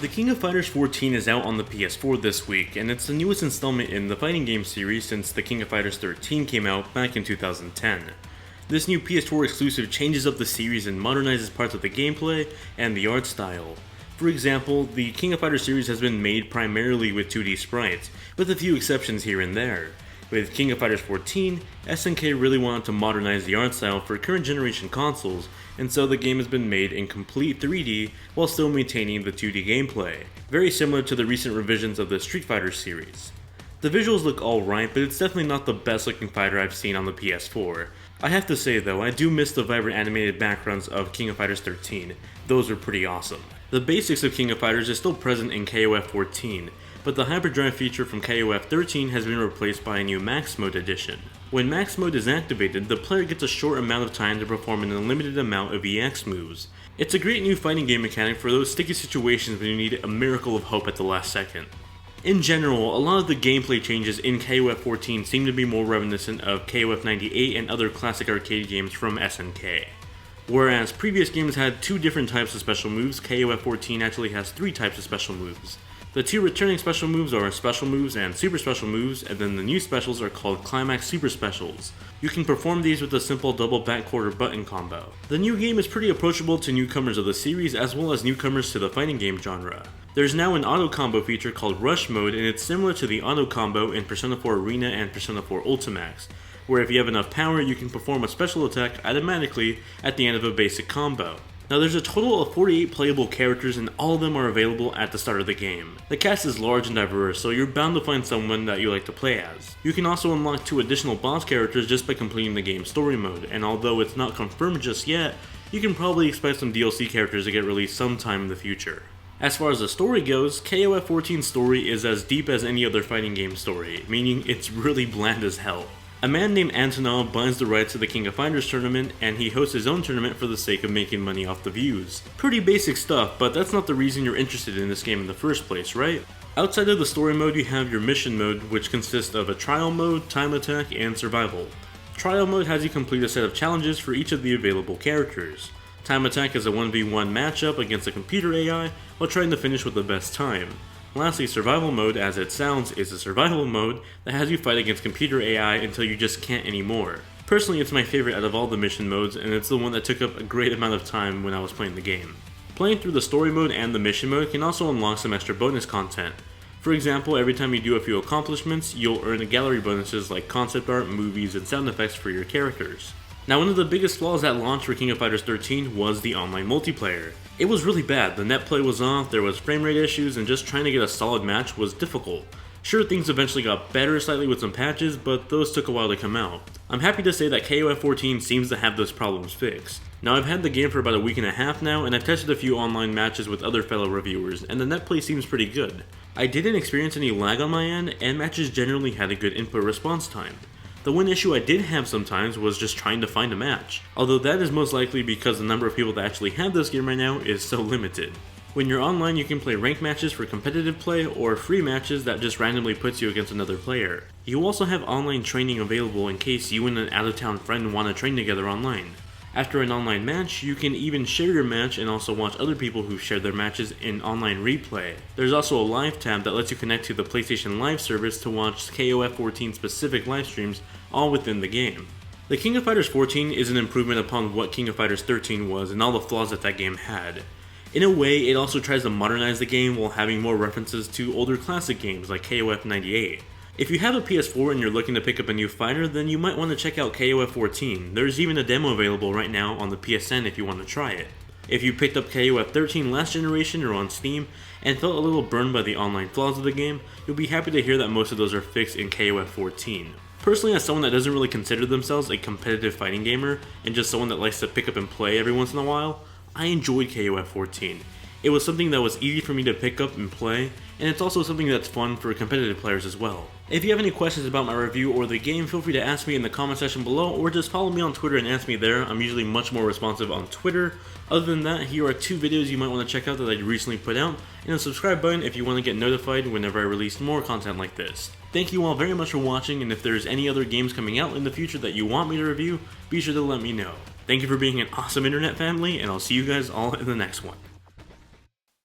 The King of Fighters XIV is out on the PS4 this week, and it's the newest installment in the fighting game series since the King of Fighters XIII came out back in 2010. This new PS4 exclusive changes up the series and modernizes parts of the gameplay and the art style. For example, the King of Fighters series has been made primarily with 2D sprites, with a few exceptions here and there. With King of Fighters XIV, SNK really wanted to modernize the art style for current generation consoles, and so the game has been made in complete 3D while still maintaining the 2D gameplay, very similar to the recent revisions of the Street Fighter series. The visuals look alright, but it's definitely not the best looking fighter I've seen on the PS4. I have to say though, I do miss the vibrant animated backgrounds of King of Fighters XIII, those were pretty awesome. The basics of King of Fighters is still present in KOF 14, but the hyperdrive feature from KOF 13 has been replaced by a new Max Mode edition. When Max Mode is activated, the player gets a short amount of time to perform an unlimited amount of EX moves. It's a great new fighting game mechanic for those sticky situations when you need a miracle of hope at the last second. In general, a lot of the gameplay changes in KOF 14 seem to be more reminiscent of KOF 98 and other classic arcade games from SNK. Whereas previous games had two different types of special moves, KOF 14 actually has three types of special moves. The two returning special moves are Special Moves and Super Special Moves, and then the new specials are called Climax Super Specials. You can perform these with a simple double back quarter button combo. The new game is pretty approachable to newcomers of the series as well as newcomers to the fighting game genre. There's now an auto combo feature called Rush Mode, and it's similar to the auto combo in Persona 4 Arena and Persona 4 Ultimax, where if you have enough power you can perform a special attack automatically at the end of a basic combo. Now there's a total of 48 playable characters and all of them are available at the start of the game. The cast is large and diverse, so you're bound to find someone that you like to play as. You can also unlock 2 additional boss characters just by completing the game's story mode, and although it's not confirmed just yet, you can probably expect some DLC characters to get released sometime in the future. As far as the story goes, KOF 14's story is as deep as any other fighting game story, meaning it's really bland as hell. A man named Antonov buys the rights to the King of Fighters tournament, and he hosts his own tournament for the sake of making money off the views. Pretty basic stuff, but that's not the reason you're interested in this game in the first place, right? Outside of the story mode, you have your mission mode, which consists of a trial mode, time attack, and survival. Trial mode has you complete a set of challenges for each of the available characters. Time attack is a 1v1 matchup against a computer AI while trying to finish with the best time. Lastly, survival mode, as it sounds, is a survival mode that has you fight against computer AI until you just can't anymore. Personally, it's my favorite out of all the mission modes, and it's the one that took up a great amount of time when I was playing the game. Playing through the story mode and the mission mode can also unlock some extra bonus content. For example, every time you do a few accomplishments, you'll earn gallery bonuses like concept art, movies, and sound effects for your characters. Now, one of the biggest flaws at launch for King of Fighters XIII was the online multiplayer. It was really bad, the net play was off, there was frame rate issues, and just trying to get a solid match was difficult. Sure, things eventually got better slightly with some patches, but those took a while to come out. I'm happy to say that KOF 14 seems to have those problems fixed. Now, I've had the game for about a week and a half now, and I've tested a few online matches with other fellow reviewers, and the net play seems pretty good. I didn't experience any lag on my end, and matches generally had a good input response time. The one issue I did have sometimes was just trying to find a match, although that is most likely because the number of people that actually have this game right now is so limited. When you're online, you can play ranked matches for competitive play or free matches that just randomly puts you against another player. You also have online training available in case you and an out-of-town friend want to train together online. After an online match, you can even share your match and also watch other people who share their matches in online replay. There's also a live tab that lets you connect to the PlayStation Live service to watch KOF 14 specific live streams all within the game. The King of Fighters 14 is an improvement upon what King of Fighters 13 was and all the flaws that game had. In a way, it also tries to modernize the game while having more references to older classic games like KOF 98. If you have a PS4 and you're looking to pick up a new fighter, then you might want to check out KOF 14. There's even a demo available right now on the PSN if you want to try it. If you picked up KOF 13 last generation or on Steam and felt a little burned by the online flaws of the game, you'll be happy to hear that most of those are fixed in KOF 14. Personally, as someone that doesn't really consider themselves a competitive fighting gamer and just someone that likes to pick up and play every once in a while, I enjoyed KOF 14. It was something that was easy for me to pick up and play, and it's also something that's fun for competitive players as well. If you have any questions about my review or the game, feel free to ask me in the comment section below, or just follow me on Twitter and ask me there. I'm usually much more responsive on Twitter. Other than that, here are 2 videos you might want to check out that I recently put out, and a subscribe button if you want to get notified whenever I release more content like this. Thank you all very much for watching, and if there's any other games coming out in the future that you want me to review, be sure to let me know. Thank you for being an awesome internet family, and I'll see you guys all in the next one.